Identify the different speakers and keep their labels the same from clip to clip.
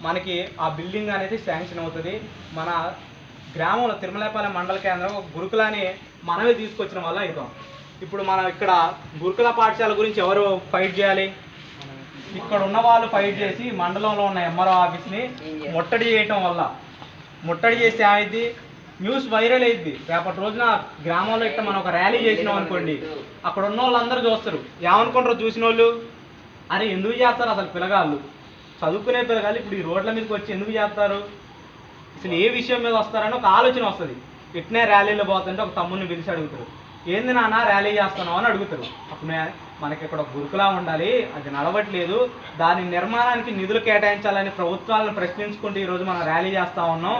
Speaker 1: మనకి ఆ బిల్డింగ్ అనేది శాంక్షన్ అవుతుంది. మన గ్రామంలో తిరుమలపాలెం మండల కేంద్రం ఒక గురుకులాన్ని మనమే తీసుకొచ్చిన వల్ల అవుతాం. ఇప్పుడు మనం ఇక్కడ గురుకుల పాఠశాల గురించి ఎవరు ఫైట్ చేయాలి? ఇక్కడ ఉన్న వాళ్ళు ఫైట్ చేసి మండలంలో ఉన్న ఎంఆర్ఓ ఆఫీస్ని ముట్టడి చేయటం వల్ల ముట్టడి చేసి అనేది న్యూస్ వైరల్ అయ్యింది. రేపటి రోజున గ్రామంలో ఇక్కడ మనం ఒక ర్యాలీ చేసినాం అనుకోండి, అక్కడ ఉన్న వాళ్ళందరూ చూస్తారు. ఏమనుకుంటారో చూసిన వాళ్ళు, అరే ఎందుకు చేస్తారు అసలు పిల్లగాళ్ళు, చదువుకునే పిల్లగాళ్ళు ఇప్పుడు ఈ రోడ్ల మీదకి వచ్చి ఎందుకు చేస్తారు, అసలు ఏ విషయం మీద వస్తారని ఒక ఆలోచన వస్తుంది. ఇట్నే ర్యాలీలో పోతుంటే ఒక తమ్ముడిని పిలిచి అడుగుతారు, ఏంది నాన్న ర్యాలీ చేస్తున్నావు అని అడుగుతారు. అప్పుడు మనకి ఇక్కడ గురుకులా ఉండాలి, అది నడవట్లేదు, దాని నిర్మాణానికి నిధులు కేటాయించాలని ప్రభుత్వాలను ప్రశ్నించుకుంటూ ఈరోజు మనం ర్యాలీ చేస్తూ ఉన్నాం,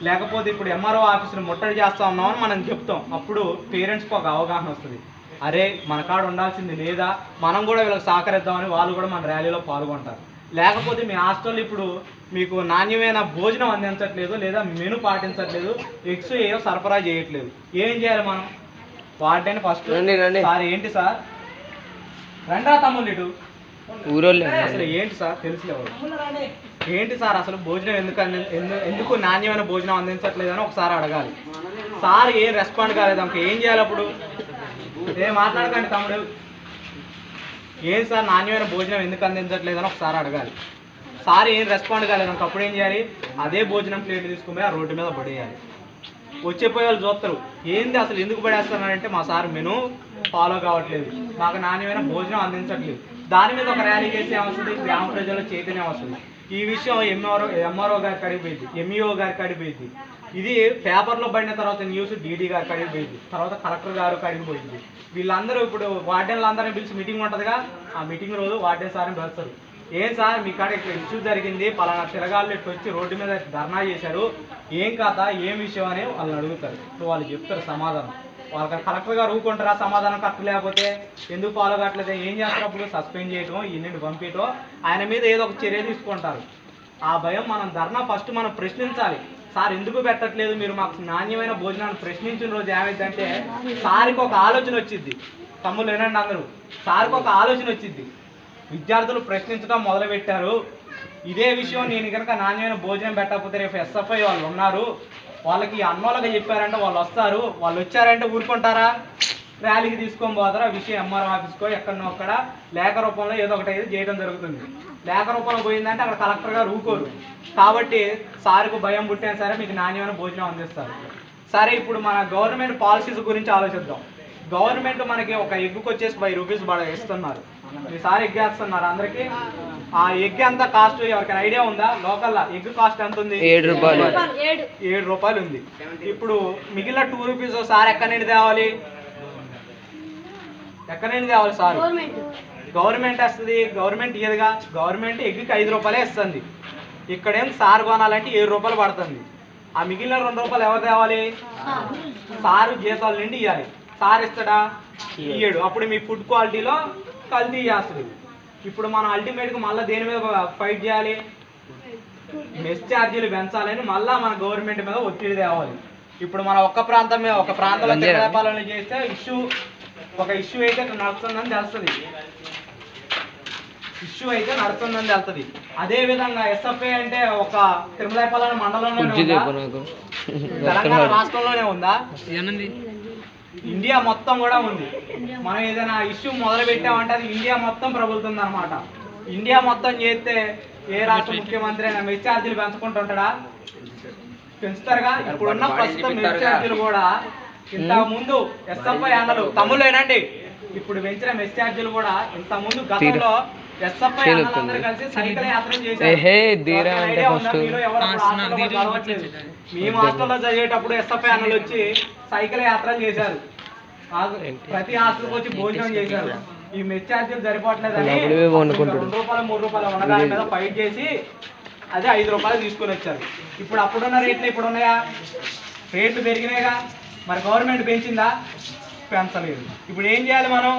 Speaker 1: లేకపోతే ఇప్పుడు ఎంఆర్ఓ ఆఫీసుని ముట్టడి చేస్తూ ఉన్నాం అని మనం చెప్తాం. అప్పుడు పేరెంట్స్కి ఒక అవగాహన వస్తుంది, అరే మన కాడ ఉండాల్సింది లేదా, మనం కూడా వీళ్ళకి సహకరిద్దామని వాళ్ళు కూడా మన ర్యాలీలో పాల్గొంటారు. లేకపోతే మీ హాస్టల్ ఇప్పుడు మీకు నాణ్యమైన భోజనం అందించట్లేదు, లేదా మెను పాటించట్లేదు, ఎగ్స్ ఏవో సరఫరా చేయట్లేదు, ఏం చేయాలి మనం? వాటిని ఫస్ట్ సార్ ఏంటి సార్ రండా తమ్ముళ్ళు ఇటు ఊరోళ్ళు అసలు ఏంటి సార్ తెలుసులేవు, ఏంటి సార్ అసలు భోజనం ఎందుకు నాణ్యమైన భోజనం అందించట్లేదని ఒకసారి అడగాలి. సార్ ఏం రెస్పాండ్ కాలేదు అనుకో ఏం చేయాలి? అప్పుడు ఏం మాట్లాడకండి తమ్ముడు, ఏం సార్ నాణ్యమైన భోజనం ఎందుకు అందించట్లేదని ఒకసారి అడగాలి. సార్ ఏం రెస్పాండ్ కాలేదు అనుకో అప్పుడు ఏం చేయాలి? అదే భోజనం ప్లేట్ తీసుకుని ఆ రోడ్డు మీద పడేయాలి. వచ్చేపోయే వాళ్ళు చూస్తారు, ఏంది అసలు ఎందుకు పడేస్తున్నారంటే మా సార్ మెను ఫాలో కావట్లేదు, మాకు నాణ్యమైన భోజనం అందించట్లేదు. దాని మీద ఒక ర్యాలీ చేసి ఏమొస్తుంది? గ్రామ ప్రజల్లో చైతన్యం వస్తుంది. ఈ విషయం ఎంఆర్ఓ గారికి అడిగిపోయింది, ఎంఈఓ గారికి అడిగిపోయింది, ఇది పేపర్లో పడిన తర్వాత న్యూస్ డీడీ గారికి అడిగిపోయింది, తర్వాత కలెక్టర్ గారికి అడిగిపోయింది. వీళ్ళందరూ ఇప్పుడు వార్డెన్లందరినీ పిలిచి మీటింగ్ ఉంటుందిగా, ఆ మీటింగ్ రోజు వార్డెన్ సార్ని పిలుస్తారు. ఏం సార్ మీ కాడ ఇక్కడ ఇష్యూ జరిగింది, పలానా తిరగాళ్ళు ఇట్టు వచ్చి రోడ్డు మీద ధర్నా చేశారు, ఏం కథ ఏం విషయం అని వాళ్ళని అడుగుతారు. ఇప్పుడు వాళ్ళు చెప్తారు సమాధానం. వాళ్ళకి కలెక్టర్ గారు ఊరుకుంటారా సమాధానం కరెక్ట్ లేకపోతే? ఎందుకు ఫాలో కావట్లేదు ఏం చేస్తారు? అప్పుడు సస్పెండ్ చేయటం, ఇన్నింటి పంపించడం, ఆయన మీద ఏదో ఒక చర్య తీసుకుంటారు. ఆ భయం మనం ధర్నా ఫస్ట్ మనం ప్రశ్నించాలి. సార్ ఎందుకు పెట్టట్లేదు మీరు మాకు నాణ్యమైన భోజనాన్ని ప్రశ్నించిన రోజు ఏమైందంటే సార్కి ఒక ఆలోచన వచ్చింది. తమ్ముళ్ళు వినండి అందరూ, సార్కి ఒక ఆలోచన వచ్చింది, విద్యార్థులు ప్రశ్నించడం మొదలుపెట్టారు, ఇదే విషయం నేను కనుక నాణ్యమైన భోజనం పెట్టకపోతే రేపు ఎస్ఎఫ్ఐ వాళ్ళు ఉన్నారు, వాళ్ళకి అన్నోళ్ళగా చెప్పారంటే వాళ్ళు వస్తారు, వాళ్ళు వచ్చారంటే ఊరుకుంటారా? ర్యాలీకి తీసుకొని పోతారా? విషయం ఎంఆర్ఓ ఆఫీస్కో ఎక్కడనో అక్కడ లేఖ రూపంలో ఏదో ఒకటి చేయడం జరుగుతుంది. లేఖ రూపంలో పోయిందంటే అక్కడ కలెక్టర్ గారు ఊరుకోరు. కాబట్టి సార్కు భయం పుట్టినా సరే మీకు నాణ్యమైన భోజనం అందిస్తారు. సరే ఇప్పుడు మన గవర్నమెంట్ పాలసీస్ గురించి ఆలోచిద్దాం. గవర్నమెంట్ మనకి ఒక ఎగ్గుకి వచ్చేసి 5 రూపీస్ ఇస్తున్నారు. ఈసారి ఎగ్ వేస్తున్నారు అందరికి. ఆ ఎగ్ ఎంత కాస్ట్ ఎవరికైనా ఐడియా ఉందా? లోకల్ ఎగ్ కాస్ట్ ఎంత ఉంది? 7 రూపాయలు. 7 రూపాయలు ఉంది. ఇప్పుడు మిగిలిన 2 రూపీస్ సార్ ఎక్కడి నుండి తేవాలి? ఎక్కడి నుండి తేవాలి సార్? గవర్నమెంట్ వస్తుంది. గవర్నమెంట్ ఇయ్యదుగా. గవర్నమెంట్ ఎగ్కి 5 రూపాయలే ఇస్తుంది. ఇక్కడేం సార్ కొనాలంటే 7 రూపాయలు పడుతుంది. ఆ మిగిలిన 2 రూపాయలు ఎవరు తేవాలి? సారు జీతాల నుండి ఇవ్వాలి. సార్ ఇస్తాడా? ఇయ్యడు. అప్పుడు మీ ఫుడ్ క్వాలిటీలో కల్తీ చేస్తుంది. ఇప్పుడు మనం అల్టిమేట్గా మళ్ళీ దేని మీద ఫైట్ చేయాలి? మెస్ ఛార్జీలు పెంచాలని మళ్ళీ మన గవర్నమెంట్ మీద ఒత్తిడి తేవాలి. ఇప్పుడు మనం ఒక ప్రాంతంలో తిరుమలపాలెంలో చేస్తే ఒక ఇష్యూ అయితే నడుస్తుందని తెలుస్తుంది. అదేవిధంగా ఎస్ఎఫ్ఐ అంటే ఒక తిరుమలపాలెం మండలంలోనే ఉందా? తెలంగాణ రాష్ట్రంలోనే ఉందా? ఇండియా మొత్తం కూడా ఉంది. మనం ఏదైనా ఇష్యూ మొదలు పెట్టామంటే అది ఇండియా మొత్తం ప్రబలుతుంది అనమాట. ఇండియా మొత్తం చేస్తే ఏ రాష్ట్ర ముఖ్యమంత్రి అయినా మెస్ ఛార్జీలు పెంచుకుంటుంటాడా? పెంచుతారుగా. ఇప్పుడున్న ప్రస్తుతం మెస్ ఛార్జీలు కూడా ఇంతకు ముందు ఎస్ఎఫ్ఐ అన్నలు తమ్ముళ్ళు ఏనండి, ఇప్పుడు పెంచిన మెస్ ఛార్జీలు కూడా ఇంత ముందు గతంలో ఎస్ఎఫ్ఐ అన్నలందరూ కలిసి సైకిల్ యాత్ర చేశారు. మేము హాస్టల్లో చదివేటప్పుడు ఎస్ఎఫ్ఐ అన్నలు వచ్చి సైకిల్ యాత్రలు చేశారు. ప్రతి హాస్టల్కి వచ్చి భోజనం చేశారు. ఈ మెస్ ఛార్జీలు సరిపోవట్లేదని 2 రూపాయలు 3 రూపాయలు ఉండగానే మీద ఫైట్ చేసి అదే 5 రూపాయలు తీసుకొని వచ్చారు. ఇప్పుడు అప్పుడున్న రేట్లు ఇప్పుడు ఉన్నాయా? రేట్లు పెరిగినాయిగా. మరి గవర్నమెంట్ పెంచిందా? పెంచలేదు. ఇప్పుడు ఏం చేయాలి మనం?